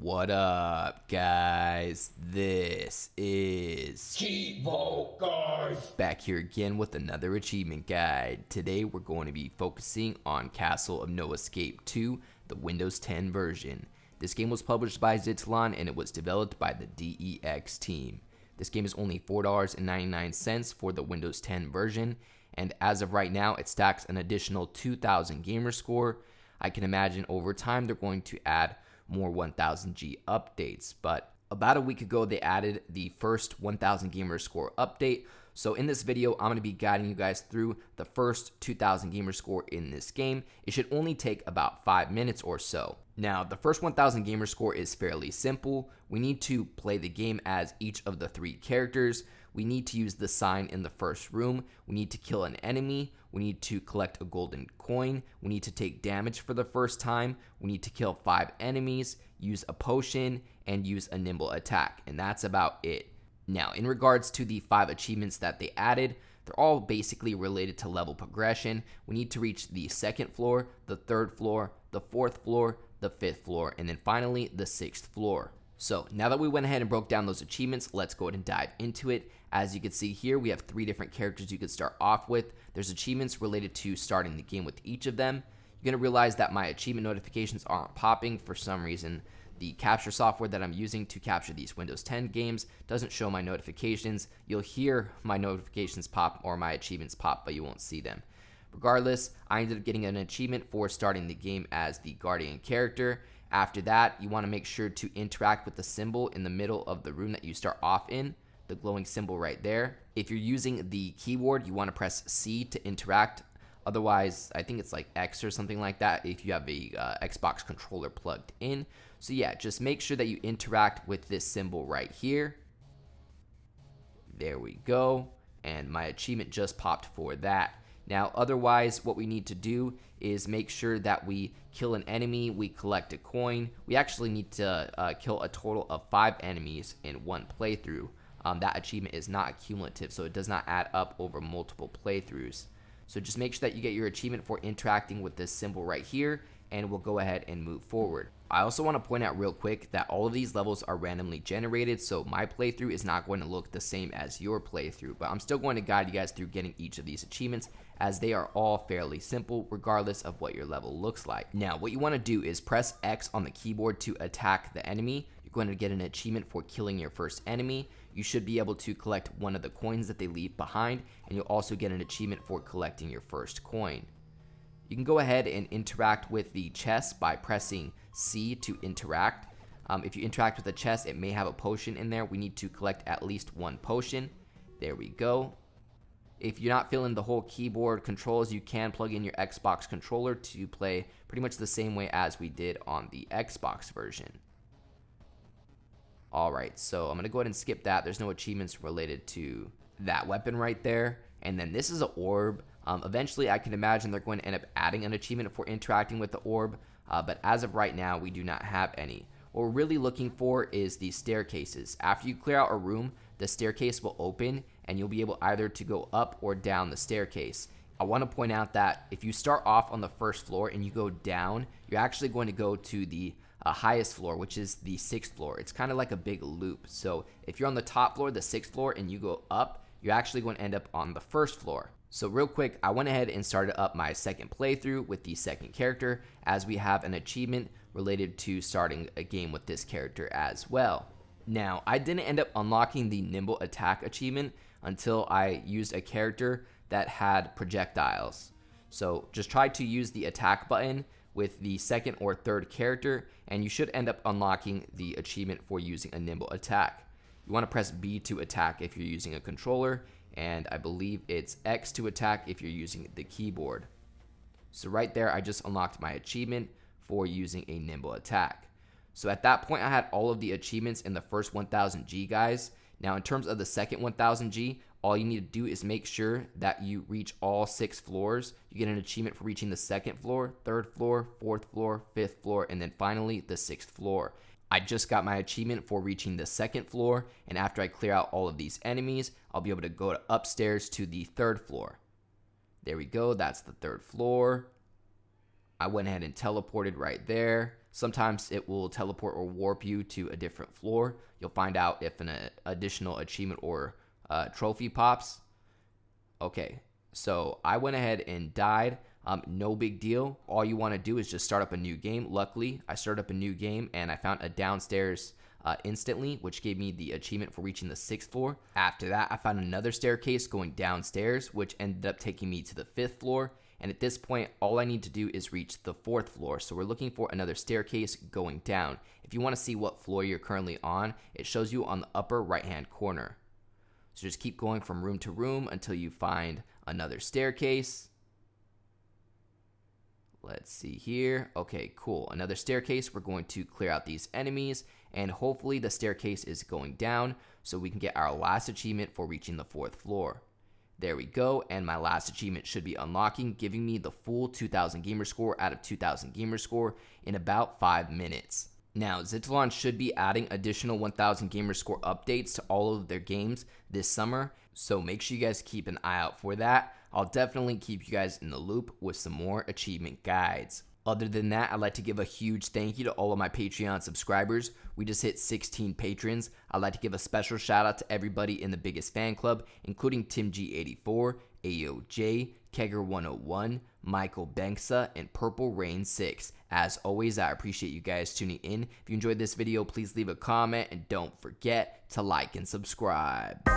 What up, guys? This is Cheevo, guys! back here again with another achievement guide. Today we're going to be focusing on Castle of No Escape 2, the Windows 10 version. This game was published by Xitilon and it was developed by the D.E.X team. This game is only $4.99 for the Windows 10 version, and as of right now it stacks an additional 2,000 gamer score. I can imagine over time they're going to add more 1000G updates, but about a week ago they added the first 1000 gamer score update. So in this video I'm going to be guiding you guys through the first 2000 gamer score in this game. It should only take about 5 minutes or so. Now the first 1000 gamer score is fairly simple. We need to play the game as each of the 3 characters. We need to use the sign in the first room. We need to kill an enemy. We need to collect a golden coin. We need to take damage for the first time. We need to kill 5 enemies, use a potion, and use a nimble attack. And that's about it. Now, in regards to the 5 achievements that they added, they're all basically related to level progression. We need to reach the 2nd floor, the 3rd floor, the 4th floor, the 5th floor, and then finally the 6th floor. So now that we went ahead and broke down those achievements, let's go ahead and dive into it. As you can see here, we have 3 different characters you could start off with. There's achievements related to starting the game with each of them. You're going to realize that my achievement notifications aren't popping for some reason. The capture software that I'm using to capture these Windows 10 games doesn't show my notifications. You'll hear my notifications pop or my achievements pop, but you won't see them. Regardless, I ended up getting an achievement for starting the game as the Guardian character. After that, you want to make sure to interact with the symbol in the middle of the room that you start off in, the glowing symbol right there. If you're using the keyboard, you want to press C to interact. Otherwise, I think it's like X or something like that if you have a Xbox controller plugged in. So yeah, just make sure that you interact with this symbol right here. There we go. And my achievement just popped for that. Now, otherwise, what we need to do is make sure that we kill an enemy, we collect a coin. We actually need to kill a total of 5 enemies in one playthrough. That achievement is not cumulative, so it does not add up over multiple playthroughs. So just make sure that you get your achievement for interacting with this symbol right here, and we'll go ahead and move forward. I also want to point out real quick that all of these levels are randomly generated, so my playthrough is not going to look the same as your playthrough, but I'm still going to guide you guys through getting each of these achievements, as they are all fairly simple regardless of what your level looks like. Now, what you want to do is press X on the keyboard to attack the enemy. You're going to get an achievement for killing your first enemy. You should be able to collect one of the coins that they leave behind, and you'll also get an achievement for collecting your first coin. You can go ahead and interact with the chest by pressing C to interact. If you interact with the chest, it may have a potion in there. We need to collect at least 1 potion. There we go. If you're not feeling the whole keyboard controls, you can plug in your Xbox controller to play pretty much the same way as we did on the Xbox version. Alright, so I'm going to go ahead and skip that. There's no achievements related to that weapon right there. And then this is an orb. Eventually, I can imagine they're going to end up adding an achievement for interacting with the orb, but as of right now, we do not have any. What we're really looking for is the staircases. After you clear out a room, the staircase will open, and you'll be able either to go up or down the staircase. I want to point out that if you start off on the 1st floor and you go down, you're actually going to go to the highest floor, which is the 6th floor. It's kind of like a big loop. So if you're on the top floor, the 6th floor, and you go up, you're actually going to end up on the 1st floor. So real quick, I went ahead and started up my 2nd playthrough with the 2nd character, as we have an achievement related to starting a game with this character as well. Now, I didn't end up unlocking the nimble attack achievement until I used a character that had projectiles. So just try to use the attack button with the 2nd or 3rd character, and you should end up unlocking the achievement for using a nimble attack. You want to press B to attack if you're using a controller, and I believe it's X to attack if you're using the keyboard. So right there, I just unlocked my achievement for using a nimble attack. So at that point, I had all of the achievements in the first 1000G, guys. Now in terms of the second 1000G, all you need to do is make sure that you reach all 6 floors. You get an achievement for reaching the 2nd floor, 3rd floor, 4th floor, 5th floor, and then finally the 6th floor. I just got my achievement for reaching the 2nd floor, and after I clear out all of these enemies, I'll be able to go upstairs to the 3rd floor. There we go, that's the 3rd floor. I went ahead and teleported right there. Sometimes it will teleport or warp you to a different floor. You'll find out if an additional achievement or trophy pops. Okay, so I went ahead and died. No big deal. All you want to do is just start up a new game. Luckily, I started up a new game and I found a downstairs instantly, which gave me the achievement for reaching the 6th floor. After that, I found another staircase going downstairs, which ended up taking me to the 5th floor. And at this point, all I need to do is reach the 4th floor. So we're looking for another staircase going down. If you want to see what floor you're currently on, it shows you on the upper right-hand corner. So just keep going from room to room until you find another staircase. Let's see here. Okay, cool. Another staircase. We're going to clear out these enemies, and hopefully the staircase is going down so we can get our last achievement for reaching the 4th floor. There we go, and my last achievement should be unlocking, giving me the full 2000 gamer score out of 2000 gamer score in about 5 minutes. Now, Xitilon should be adding additional 1000 gamer score updates to all of their games this summer, so make sure you guys keep an eye out for that. I'll definitely keep you guys in the loop with some more achievement guides. Other than that, I'd like to give a huge thank you to all of my Patreon subscribers. We just hit 16 patrons. I'd like to give a special shout out to everybody in the biggest fan club, including Tim G84, AOJ, Kegger101, Michael Banksa, and Purple Rain 6. As always, I appreciate you guys tuning in. If you enjoyed this video, please leave a comment and don't forget to like and subscribe.